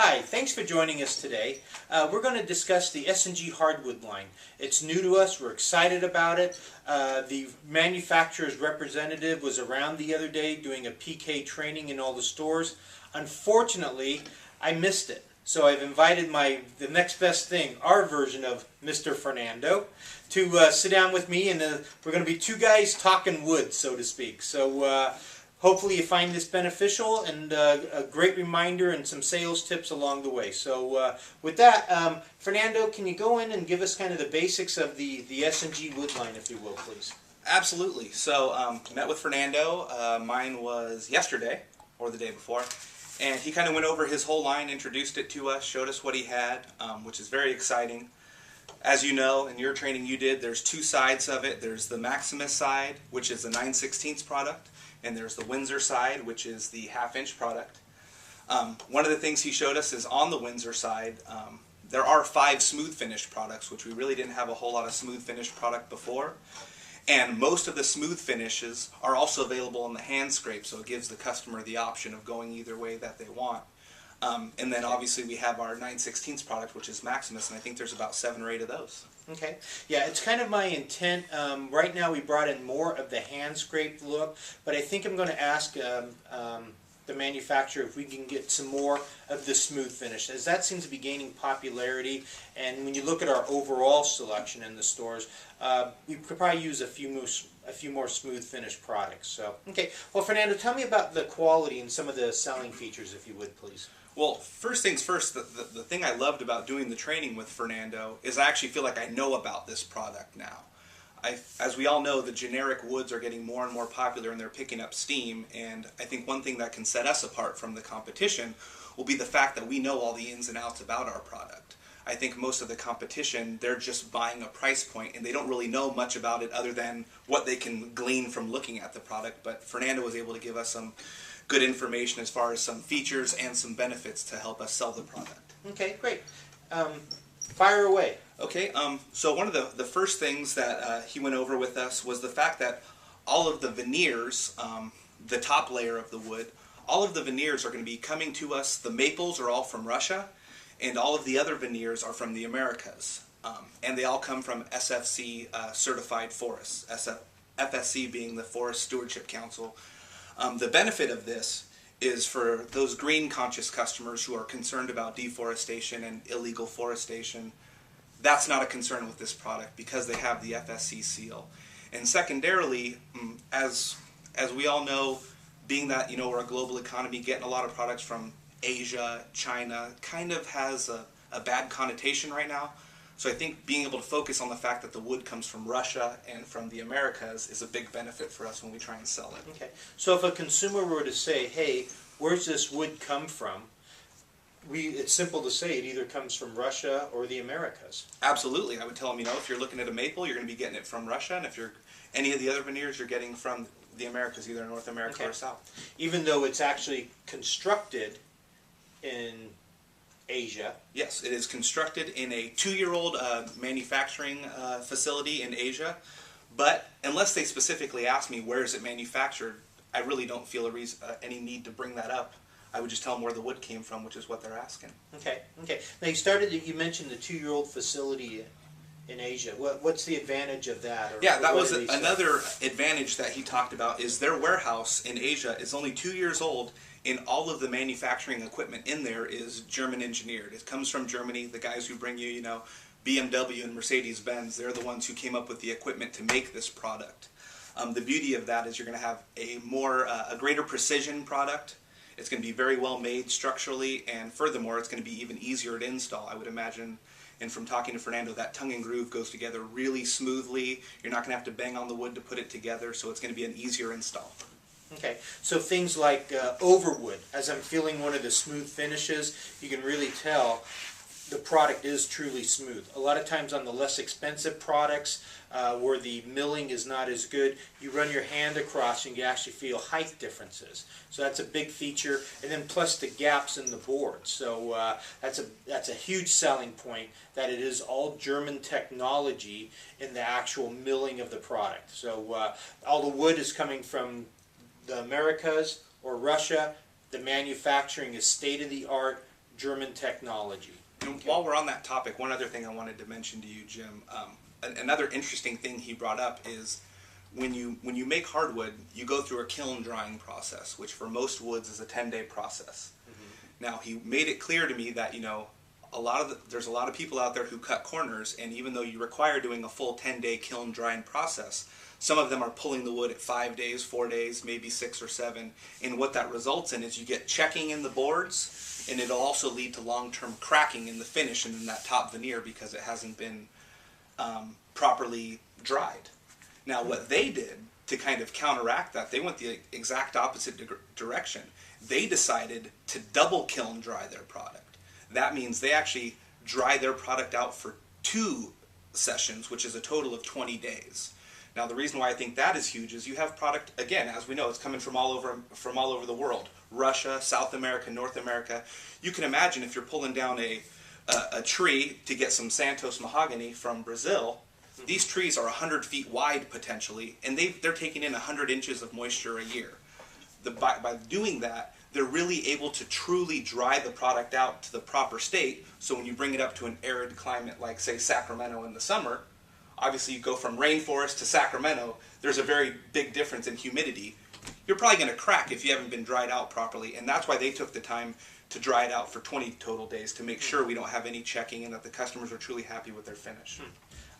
Hi, thanks for joining us today. We're going to discuss the S&G Hardwood line. It's new to us. We're excited about it. The manufacturer's representative was around the other day doing a PK training in all the stores. Unfortunately, I missed it. So I've invited the next best thing, our version of Mr. Fernando, to sit down with me, and we're going to be two guys talking wood, so to speak. So hopefully you find this beneficial and a great reminder and some sales tips along the way. So with that, Fernando, can you go in and give us kind of the basics of the S&G wood line, if you will, please? Absolutely. So met with Fernando. Mine was yesterday or the day before. And he kind of went over his whole line, introduced it to us, showed us what he had, which is very exciting. As you know, in your training you did, there's two sides of it. There's the Maximus side, which is the 9/16 product, and there's the Windsor side, which is the 1/2" product. One of the things he showed us is on the Windsor side, there are 5 smooth finish products, which we really didn't have a whole lot of smooth finish product before. And most of the smooth finishes are also available in the hand scrape, so it gives the customer the option of going either way that they want. And then obviously we have our 9/16 product, which is Maximus, and I think there's about 7 or 8 of those. Okay. Yeah, it's kind of my intent. Right now we brought in more of the hand scraped look, but I think I'm going to ask the manufacturer if we can get some more of the smooth finish, as that seems to be gaining popularity. And when you look at our overall selection in the stores, we could probably use a few more smooth finish products. So, okay. Well, Fernando, tell me about the quality and some of the selling features, if you would, please. Well, first things first, the thing I loved about doing the training with Fernando is I actually feel like I know about this product now. As we all know, the generic woods are getting more and more popular and they're picking up steam, and I think one thing that can set us apart from the competition will be the fact that we know all the ins and outs about our product. I think most of the competition, they're just buying a price point and they don't really know much about it other than what they can glean from looking at the product, but Fernando was able to give us some good information as far as some features and some benefits to help us sell the product. Okay, great. Fire away. Okay, so one of the first things that he went over with us was the fact that all of the veneers, the top layer of the wood, all of the veneers are going to be coming to us. The maples are all from Russia, and all of the other veneers are from the Americas. And they all come from SFC certified forests, FSC being the Forest Stewardship Council. The benefit of this is for those green conscious customers who are concerned about deforestation and illegal forestation. That's not a concern with this product because they have the FSC seal. And secondarily, as we all know, being that we're a global economy, getting a lot of products from Asia, China kind of has a bad connotation right now. So I think being able to focus on the fact that the wood comes from Russia and from the Americas is a big benefit for us when we try and sell it. Okay. So if a consumer were to say, hey, where's this wood come from? It's simple to say it either comes from Russia or the Americas. Absolutely. I would tell them, if you're looking at a maple, you're going to be getting it from Russia, and if you're any of the other veneers, you're getting from the Americas, either North America or South. Even though it's actually constructed in Asia. Yes, it is constructed in a 2-year-old manufacturing facility in Asia, but unless they specifically ask me where is it manufactured, I really don't feel any need to bring that up. I would just tell them where the wood came from, which is what they're asking. Okay, okay. Now you mentioned the 2-year-old facility in Asia. What's the advantage of that? Yeah, that was another advantage that he talked about, is their warehouse in Asia is only 2 years old, and all of the manufacturing equipment in there is German engineered. It comes from Germany. The guys who bring you, BMW and Mercedes-Benz, they're the ones who came up with the equipment to make this product. The beauty of that is you're going to have a greater precision product. It's going to be very well made structurally, and furthermore, it's going to be even easier to install, I would imagine. And from talking to Fernando, that tongue and groove goes together really smoothly. You're not going to have to bang on the wood to put it together, so it's going to be an easier install. Okay, so things like overwood, as I'm feeling one of the smooth finishes, you can really tell the product is truly smooth. A lot of times on the less expensive products, where the milling is not as good, you run your hand across and you actually feel height differences. So that's a big feature, and then plus the gaps in the board. So that's a huge selling point, that it is all German technology in the actual milling of the product. So all the wood is coming from the Americas or Russia. The manufacturing is state-of-the-art, German technology. And while we're on that topic, one other thing I wanted to mention to you, Jim, another interesting thing he brought up is when you make hardwood, you go through a kiln drying process, which for most woods is a 10-day process. Now, he made it clear to me that, there's a lot of people out there who cut corners, and even though you require doing a full 10-day kiln drying process, some of them are pulling the wood at 5 days, 4 days, maybe 6 or 7. And what that results in is you get checking in the boards, and it'll also lead to long-term cracking in the finish and in that top veneer because it hasn't been properly dried. Now, what they did to kind of counteract that, they went the exact opposite direction. They decided to double kiln dry their product. That means they actually dry their product out for 2 sessions, which is a total of 20 days. Now, the reason why I think that is huge is you have product, again, as we know, it's coming from all over the world. Russia, South America, North America. You can imagine if you're pulling down a tree to get some Santos mahogany from Brazil, these trees are 100 feet wide potentially, and they're taking in 100 inches of moisture a year. By doing that, they're really able to truly dry the product out to the proper state, so when you bring it up to an arid climate like, say, Sacramento in the summer, obviously you go from rainforest to Sacramento, there's a very big difference in humidity. You're probably going to crack if you haven't been dried out properly, and that's why they took the time to dry it out for 20 total days to make sure we don't have any checking and that the customers are truly happy with their finish.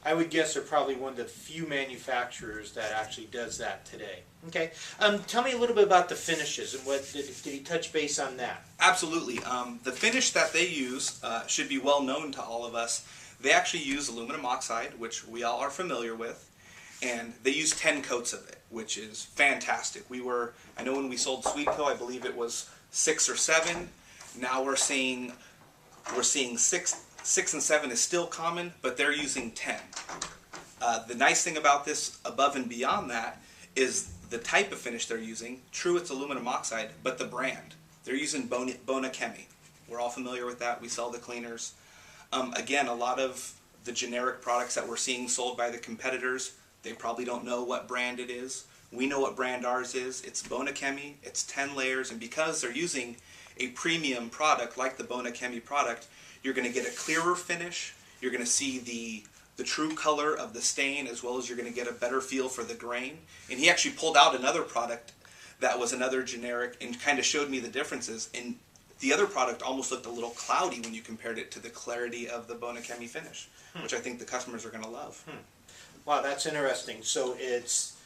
I would guess they're probably one of the few manufacturers that actually does that today. Okay, tell me a little bit about the finishes and what did he touch base on that? Absolutely. The finish that they use should be well known to all of us. They actually use aluminum oxide, which we all are familiar with, and they use 10 coats of it, which is fantastic. I know when we sold Sweetco, I believe it was 6 or 7. Now we're seeing 6 and 7 is still common, but they're using 10. The nice thing about this, above and beyond that, is the type of finish they're using. True, it's aluminum oxide, but the brand. They're using Bona Chemi. We're all familiar with that. We sell the cleaners. Again, a lot of the generic products that we're seeing sold by the competitors, they probably don't know what brand it is. We know what brand ours is. It's Bona Chemi. It's 10 layers, and because they're using a premium product like the Bona Chemi product, you're going to get a clearer finish. You're going to see the true color of the stain, as well as you're going to get a better feel for the grain. And he actually pulled out another product that was another generic and kind of showed me the differences. And the other product almost looked a little cloudy when you compared it to the clarity of the Bona Chemi finish, which I think the customers are going to love. Wow, that's interesting. So it's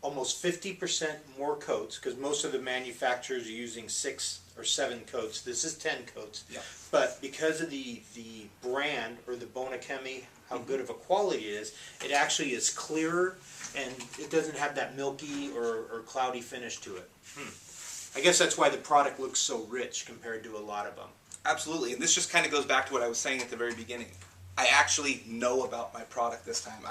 almost 50% more coats, because most of the manufacturers are using 6 or 7 coats. This is 10 coats. Yeah. But because of the brand, or the Bona Chemi, how good of a quality it is, it actually is clearer, and it doesn't have that milky or cloudy finish to it. I guess that's why the product looks so rich compared to a lot of them. Absolutely, and this just kind of goes back to what I was saying at the very beginning. I actually know about my product this time.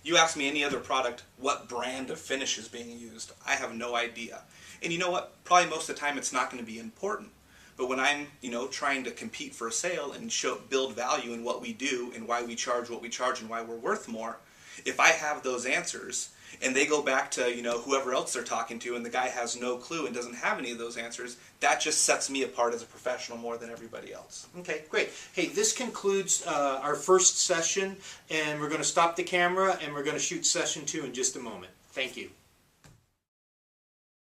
You ask me any other product, what brand of finish is being used, I have no idea. And you know what? Probably most of the time it's not going to be important. But when I'm, trying to compete for a sale and build value in what we do and why we charge what we charge and why we're worth more, if I have those answers and they go back to, whoever else they're talking to and the guy has no clue and doesn't have any of those answers, that just sets me apart as a professional more than everybody else. Okay, great. Hey, this concludes our first session, and we're going to stop the camera and we're going to shoot session 2 in just a moment. Thank you.